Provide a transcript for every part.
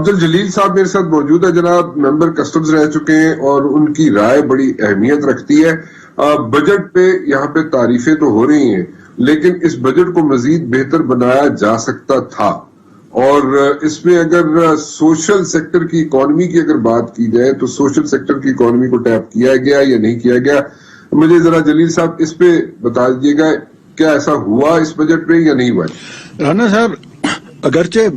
عبد الجلیل صاحب میرے ساتھ موجود ہے جناب, ممبر کسٹمز رہ چکے ہیں اور ان کی رائے بڑی اہمیت رکھتی ہے. بجٹ پہ یہاں پہ تعریفیں تو ہو رہی ہیں لیکن اس بجٹ کو مزید بہتر بنایا جا سکتا تھا, اور اس میں اگر سوشل سیکٹر کی اکانومی کی اگر بات کی جائے تو سوشل سیکٹر کی اکانومی کو ٹیپ کیا گیا یا نہیں کیا گیا. مجھے ذرا جلیل صاحب اس پہ بتا دیجیے گا, کیا ایسا ہوا اس بجٹ پہ یا نہیں ہوا؟ رانا صاحب, اگرچہ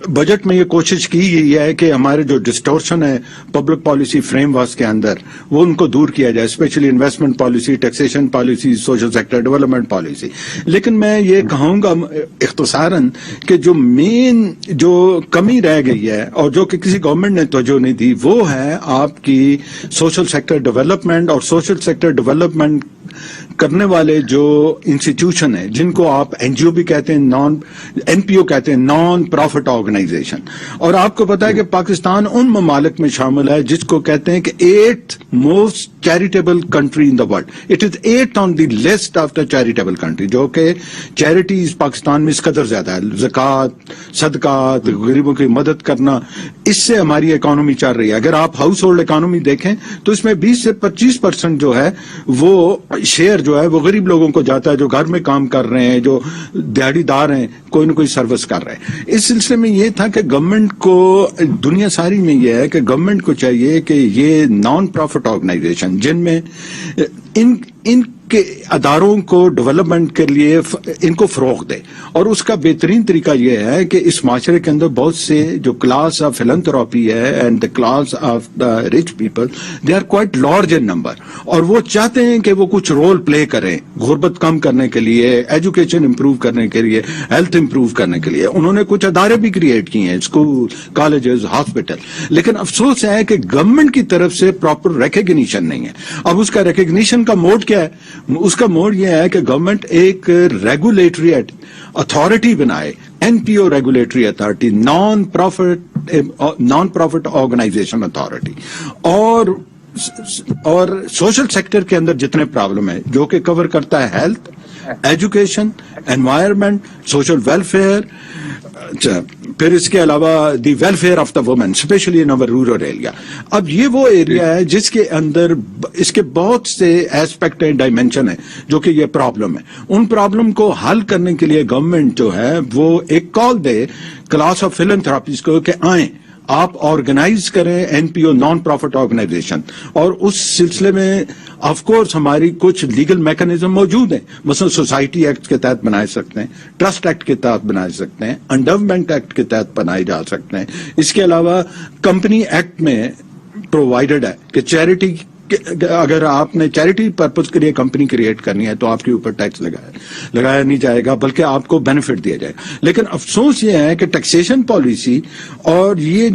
بجٹ میں یہ کوشش کی گئی ہے کہ ہمارے جو ڈسٹورشن ہے پبلک پالیسی فریم ورک کے اندر وہ ان کو دور کیا جائے, specially investment policy, taxation policy, social sector development policy. لیکن میں یہ کہوں گا اختصاراً کہ جو مین جو کمی رہ گئی ہے اور جو کہ کسی گورنمنٹ نے توجہ نہیں دی وہ ہے آپ کی سوشل سیکٹر ڈیولپمنٹ, اور سوشل سیکٹر ڈیولپمنٹ کرنے والے جو انسٹیٹیوشن ہیں جن کو آپ این جی او بھی کہتے ہیں, این پی او کہتے ہیں, نان پروفٹ آرگنائزیشن. اور آپ کو پتا ہے کہ پاکستان ان ممالک میں شامل ہے جس کو کہتے ہیں کہ 8th most charitable country in the world. It is 8th on the list of the charitable country, جو کہ چیریٹیز پاکستان میں اس قدر زیادہ ہے. زکوٰۃ, صدقات, غریبوں کی مدد کرنا, اس سے ہماری اکانومی چل رہی ہے. اگر آپ ہاؤس ہولڈ اکانومی دیکھیں تو اس میں 20 سے 25% جو ہے وہ شیئر جو ہے وہ غریب لوگوں کو جاتا ہے, جو گھر میں کام کر رہے ہیں, جو دیہڑی دار ہیں, کوئی نہ کوئی سروس کر رہے ہیں. اس سلسلے میں یہ تھا کہ گورنمنٹ کو, دنیا ساری میں یہ ہے کہ گورنمنٹ کو چاہیے کہ یہ نان پروفٹ آرگنائزیشن جن میں ان کے اداروں کو ڈیولپمنٹ کے لیے ان کو فروغ دے. اور اس کا بہترین طریقہ یہ ہے کہ اس معاشرے کے اندر بہت سے جو کلاس آف فلنتھراپی ہے and the class of the rich people, they are quite large in number, اور وہ چاہتے ہیں کہ وہ کچھ رول پلے کریں غربت کم کرنے کے لیے, ایجوکیشن امپروو کرنے کے لیے, ہیلتھ امپروو کرنے کے لیے. انہوں نے کچھ ادارے بھی کریٹ کیے ہیں, اسکول, کالجز, ہاسپٹل. لیکن افسوس ہے کہ گورنمنٹ کی طرف سے پراپر ریکگنیشن نہیں ہے. اب اس کا ریکگنیشن کا موڈ کیا ہے؟ اس کا موڈ یہ ہے کہ گورنمنٹ ایک ریگولیٹری اتھارٹی بنائے, N P O regulatory authority, non profit organisation authority. اور سوشل سیکٹر کے اندر جتنے پرابلم ہیں جو کہ کور کرتا ہے health, education, environment, social welfare, پھر اس کے علاوہ the welfare of the women specially in over rural area. اب یہ وہ ایریا ہے جس کے اندر اس کے بہت سے ایسپیکٹ ہیں, ڈائمینشن ہیں جو کہ یہ پرابلم ہے. ان پرابلم کو حل کرنے کے لیے گورنمنٹ جو ہے وہ ایک کال دے کلاس آف فلنتھراپیز کو کہ آئیں, آپ آرگنائز کریں این پی او, نان پروفٹ آرگنائزیشن. اور اس سلسلے میں آف کورس ہماری کچھ لیگل میکنزم موجود ہیں, مثلا سوسائٹی ایکٹ کے تحت بنائے سکتے ہیں, ٹرسٹ ایکٹ کے تحت بنائے سکتے ہیں, انڈومنٹ ایکٹ کے تحت بنائے جا سکتے ہیں. اس کے علاوہ کمپنی ایکٹ میں پرووائڈڈ ہے کہ چیریٹی, اگر آپ نے چیریٹی پرپز کے لیے کمپنی کریٹ کرنی ہے تو آپ کے اوپر ٹیکس لگایا نہیں جائے گا بلکہ آپ کو بینیفٹ دیا جائے گا. لیکن افسوس یہ ہے کہ ٹیکسیشن پالیسی اور یہ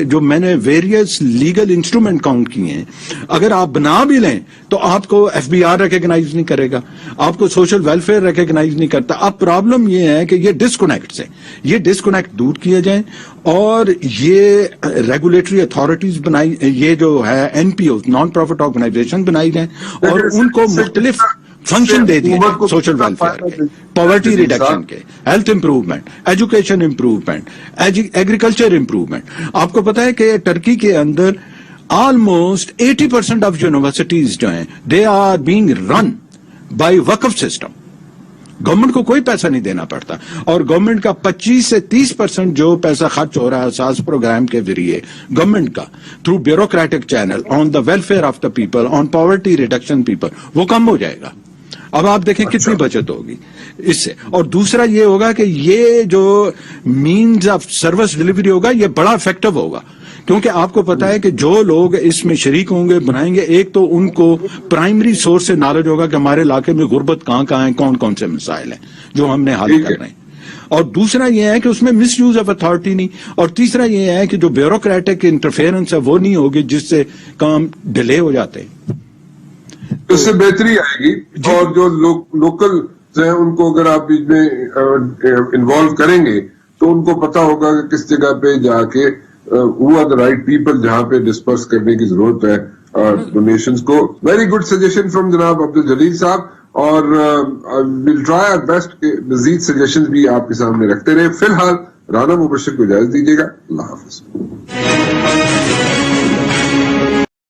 جو میں نے ویریس لیگل انسٹرومنٹ کاؤنٹ کیے ہیں, اگر آپ بنا بھی لیں تو آپ کو ایف بی آر ریکگنائز نہیں کرے گا, آپ کو سوشل ویلفیئر ریکگنائز نہیں کرتا. اب پرابلم یہ ہے کہ یہ ڈسکنیکٹس ہیں, یہ ڈسکنیکٹ دور کیے جائیں اور یہ ریگولیٹری اتھارٹیز بنائی, یہ جو ہے این پی او, نان پروفٹ آرگنائزیشن بنائی جائیں اور ان کو مختلف فنکشن دے دیے جائیں, سوشل ویلفیئر کے, پاورٹی ریڈکشن کے, health improvement, education improvement, agriculture improvement. آپ کو پتا ہے کہ ٹرکی کے اندر آلموسٹ 80% آف یونیورسٹیز جو ہیں they are being run by waqf system. Government کو کوئی پیسہ نہیں دینا پڑتا, اور گورنمنٹ کا 25 سے 30% جو پیسہ خرچ ہو رہا ہے اساس پروگرام کے ذریعے گورنمنٹ کا through bureaucratic channel on the welfare of the people, on poverty reduction people, وہ کم ہو جائے گا. اب آپ دیکھیں کتنی بچت ہوگی اس سے. اور دوسرا یہ ہوگا کہ یہ جو مینز آف سروس ڈلیوری ہوگا یہ بڑا افیکٹو ہوگا, کیونکہ آپ کو پتا ہے کہ جو لوگ اس میں شریک ہوں گے, بنائیں گے, ایک تو ان کو پرائمری سورس سے نالج ہوگا کہ ہمارے علاقے میں غربت کہاں ہیں, کون کون سے مسائل ہیں جو ہم نے حل کرنے ہیں, اور دوسرا یہ ہے کہ اس میں مس یوز آف اتھارٹی نہیں, اور تیسرا یہ ہے کہ جو بیوروکریٹک انٹرفیئرنس ہے وہ نہیں ہوگی جس سے کام ڈیلے ہو جاتے ہیں. اس سے بہتری آئے گی. اور جو لوکل ہیں ان کو اگر آپ بیچ میں انوالو کریں گے تو ان کو پتا ہوگا کہ کس جگہ پہ جا کے who are the right people جہاں پہ ڈسپرس کرنے کی ضرورت ہے ڈونیشنز کو. ویری گڈ سجیشن فرام جناب عبد الجلیل صاحب, اور we'll try our best کہ مزید سجیشنز بھی آپ کے سامنے رکھتے رہے. فی الحال رانا مبشر کو اجازت دیجیے گا. اللہ حافظ.